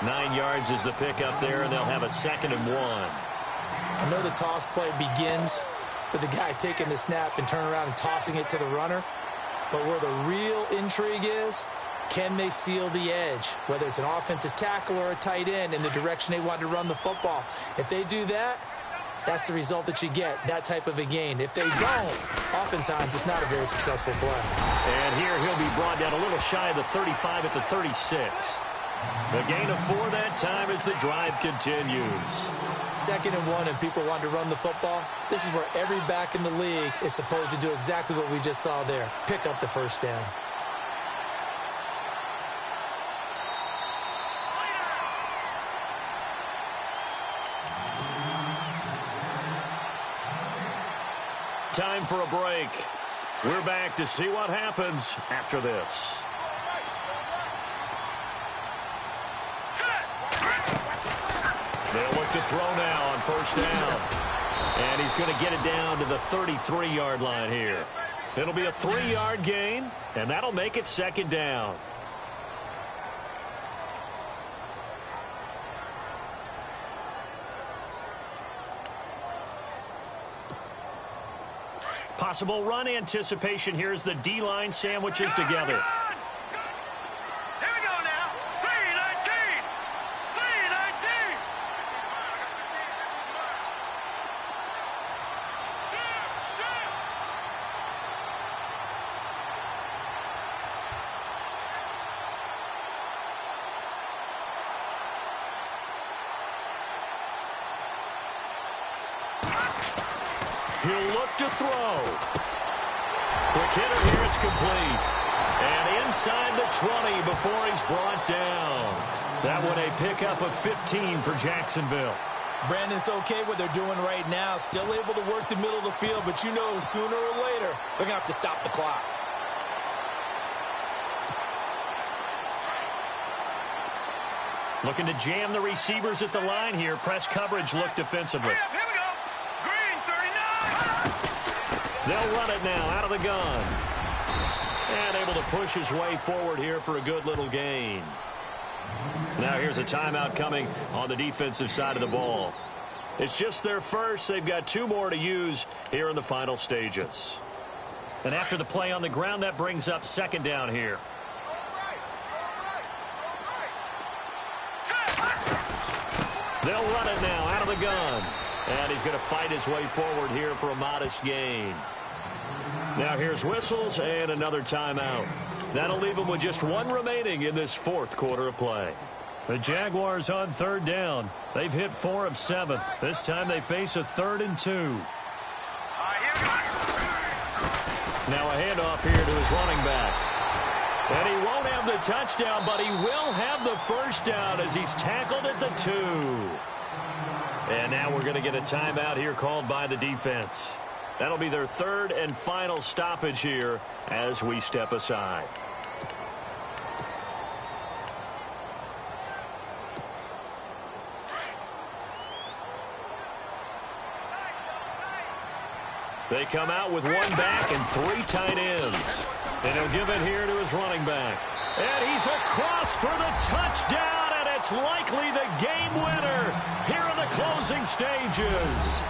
9 yards is the pickup there, and they'll have a 2nd and 1. I know the toss play begins with the guy taking the snap and turning around and tossing it to the runner. But where the real intrigue is, can they seal the edge, whether it's an offensive tackle or a tight end, in the direction they want to run the football? If they do that, that's the result that you get, that type of a gain. If they don't, oftentimes it's not a very successful play. And here he'll be brought down a little shy of the 35 at the 36. The gain of 4 that time as the drive continues. 2nd and 1 and people want to run the football. This is where every back in the league is supposed to do exactly what we just saw there. Pick up the first down. Time for a break. We're back to see what happens after this. They'll look to throw now on first down. And he's going to get it down to the 33-yard line here. It'll be a 3-yard gain, and that'll make it 2nd down. Possible run anticipation here as the D-line sandwiches together. Here we go now. 3-19. 3-19. He'll look to throw. Quick hitter here, it's complete. And inside the 20 before he's brought down. That one a pickup of 15 for Jacksonville. Brandon, it's okay what they're doing right now. Still able to work the middle of the field, but you know sooner or later they're going to have to stop the clock. Looking to jam the receivers at the line here. Press coverage look defensively. Here we go. Green 39. They'll run it now out of the gun. And able to push his way forward here for a good little gain. Now here's a timeout coming on the defensive side of the ball. It's just their first. They've got 2 more to use here in the final stages. And after the play on the ground, that brings up 2nd down here. They'll run it now out of the gun. And he's going to fight his way forward here for a modest gain. Now here's whistles and another timeout. That'll leave them with just 1 remaining in this 4th quarter of play. The Jaguars on 3rd down. They've hit 4 of 7. This time they face a 3rd and 2. Now a handoff here to his running back. And he won't have the touchdown, but he will have the first down as he's tackled at the 2. And now we're going to get a timeout here called by the defense. That'll be their 3rd and final stoppage here as we step aside. They come out with 1 back and 3 tight ends. And he'll give it here to his running back. And he's across for the touchdown, and it's likely the game winner here in the closing stages.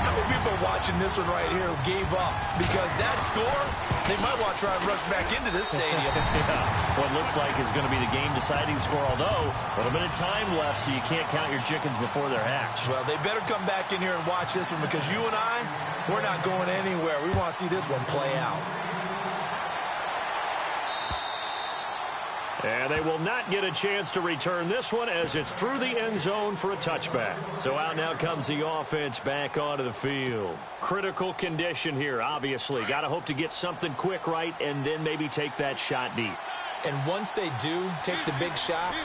How many people are watching this one right here who gave up? Because that score, they might want to try and rush back into this stadium. Yeah, what looks like is going to be the game-deciding score, although a little bit of time left, so you can't count your chickens before they're hatched. Well, they better come back in here and watch this one, because you and I, we're not going anywhere. We want to see this one play out. And they will not get a chance to return this one as it's through the end zone for a touchback. So out now comes the offense back onto the field. Critical condition here, obviously. Got to hope to get something quick right and then maybe take that shot deep. And once they do take the big shot,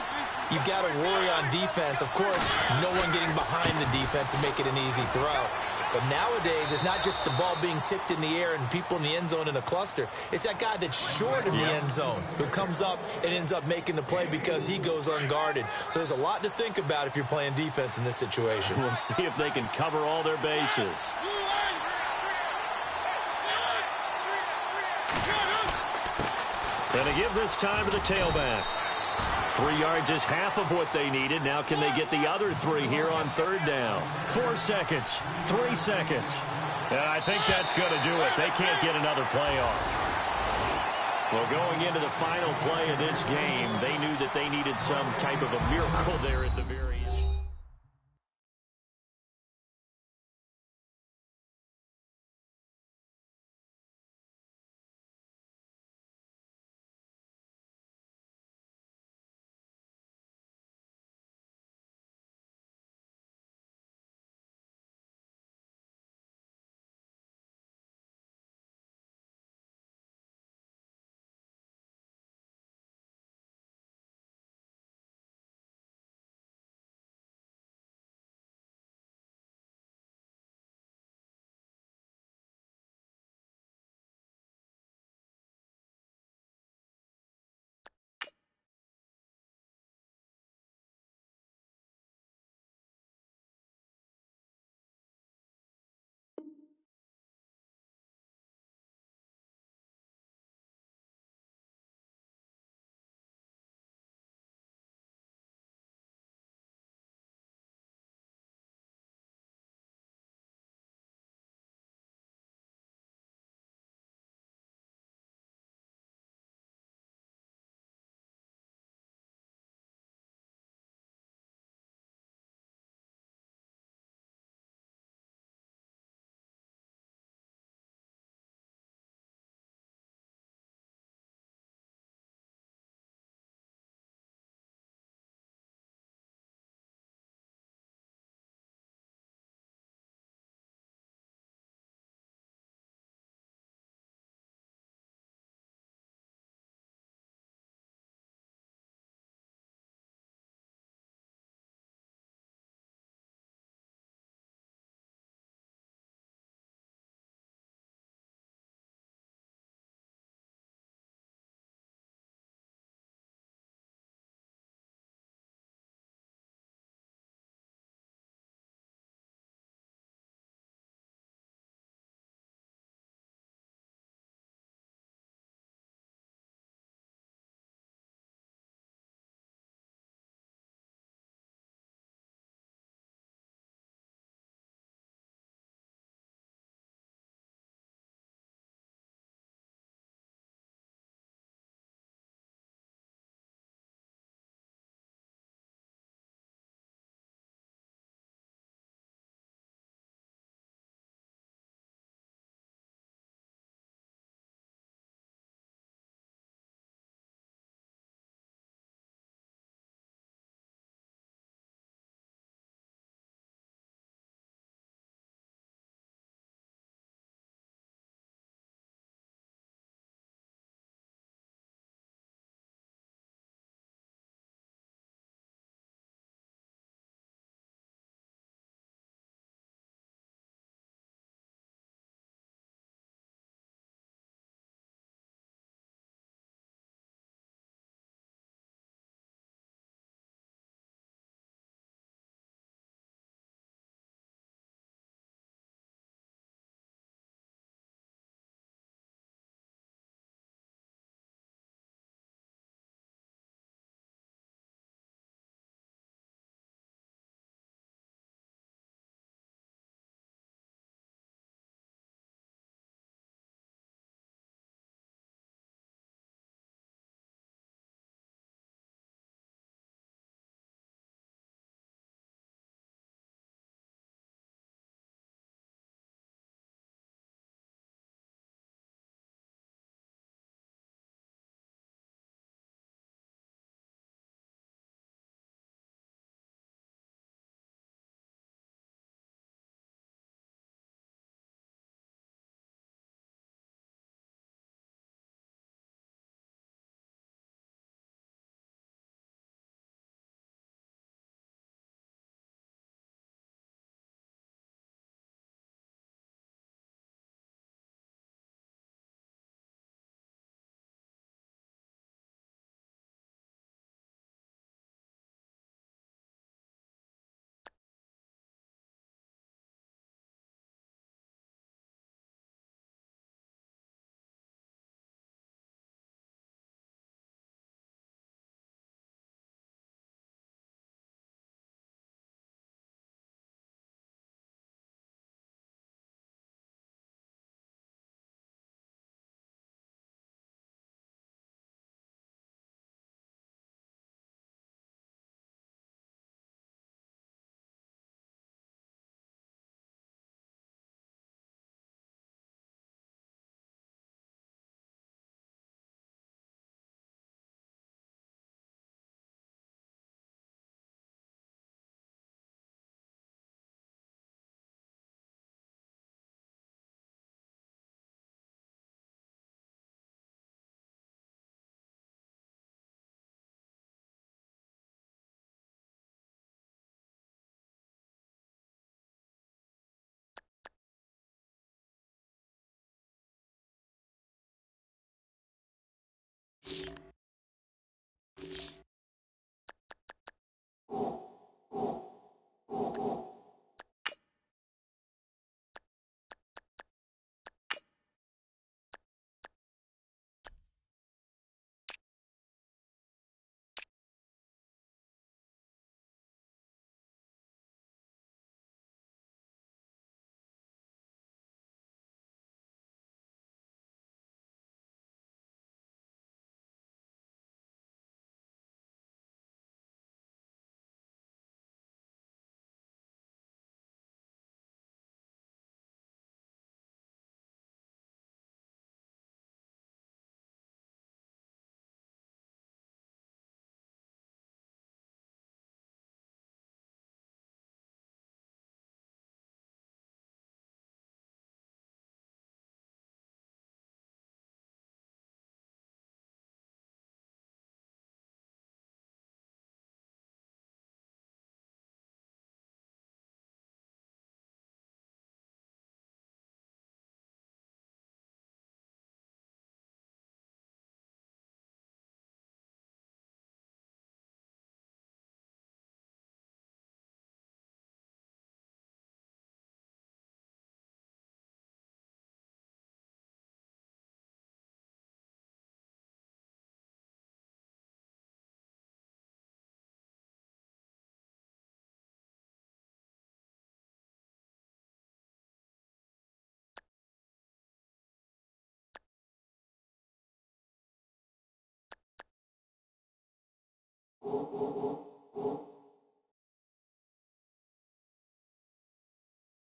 you've got to worry on defense. Of course, no one getting behind the defense and make it an easy throw. But nowadays, it's not just the ball being tipped in the air and people in the end zone in a cluster. It's that guy that's short in the end zone who comes up and ends up making the play because he goes unguarded. So there's a lot to think about if you're playing defense in this situation. We'll see if they can cover all their bases. Going to give this time to the tailback. 3 yards is half of what they needed. Now can they get the other 3 here on third down? 4 seconds, 3 seconds. And I think that's going to do it. They can't get another play off. Well, going into the final play of this game, they knew that they needed some type of a miracle there at the very end.